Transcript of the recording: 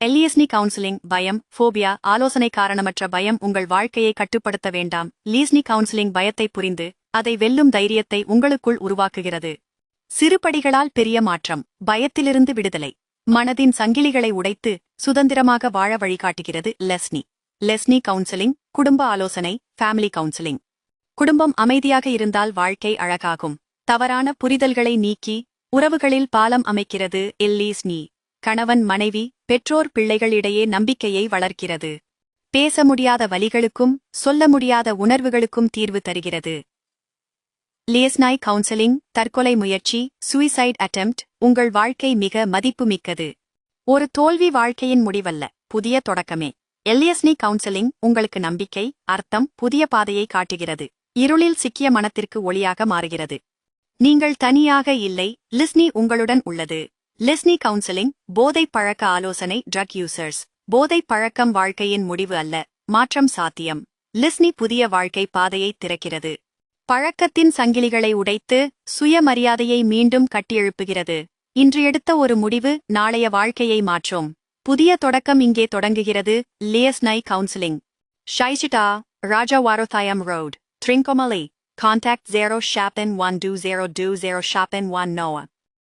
எல்லிஎஸ்னி counselling பயம், phobia, ஆலோசனை காரணமற்ற பயம் உங்கள் வாழ்க்கையை கட்டுப்படுத்த வேண்டாம். லீஸ்னி கவுன்சிலிங் பயத்தை புரிந்து அதை வெல்லும் தைரியத்தை உங்களுக்குள் உருவாக்குகிறது. சிறுபடிகளால் பெரிய மாற்றம். பயத்திலிருந்து விடுதலை. மனதின் சங்கிலிகளை உடைத்து சுதந்திரமாக வாழ வழிகாட்டுகிறது லெஸ்னி கவுன்சிலிங் குடும்ப ஆலோசனை, ஃபேமிலி கவுன்சிலிங். குடும்பம் அமைதியாக இருந்தால் வாழ்க்கை அழகாகும். தவறான புரிதல்களை நீக்கி உறவுகளில் பாலம் அமைக்கிறது லீஸ்னி. கணவன் மனைவி, பெற்றோர் பிள்ளைகள் இடையே நம்பிக்கையை வளர்க்கிறது. பேச முடியாத வலிகளுக்கும் சொல்ல முடியாத உணர்வுகளுக்கும் தீர்வு தருகிறது. லீஸ்னி கவுன்சிலிங் தற்கொலை முயற்சி, சூசைட் அட்டெம்ப்ட். உங்கள் வாழ்க்கை மிக மதிப்புமிக்கது. ஒரு தோல்வி வாழ்க்கையின் முடிவல்ல, புதிய தொடக்கமே. லீஸ்னி கவுன்சிலிங் உங்களுக்கு நம்பிக்கை, அர்த்தம், புதிய பாதையை காட்டுகிறது. இருளில் சிக்கிய மனத்திற்கு ஒளியாக மாறுகிறது. நீங்கள் தனியாக இல்லை, லீஸ்னி உங்களுடன் உள்ளது. லீஸ்னி கவுன்சிலிங் போதைப் பழக்க ஆலோசனை, ட்ரக் யூசர்ஸ். போதைப் பழக்கம் வாழ்க்கையின் முடிவு அல்ல, மாற்றம் சாத்தியம். லீஸ்னி புதிய வாழ்க்கை பாதையை திறக்கிறது. பழக்கத்தின் சங்கிலிகளை உடைத்து சுயமரியாதையை மீண்டும் கட்டியெழுப்புகிறது. இன்று எடுத்த ஒரு முடிவு நாளைய வாழ்க்கையை மாற்றும். புதிய தொடக்கம் இங்கே தொடங்குகிறது. லீஸ்னி கவுன்சிலிங். ஷைஷிட்டா, ராஜா வாரோதாயம் road, Trincomalee. Contact 0 Chapin 12020 Chapin 1 Noah.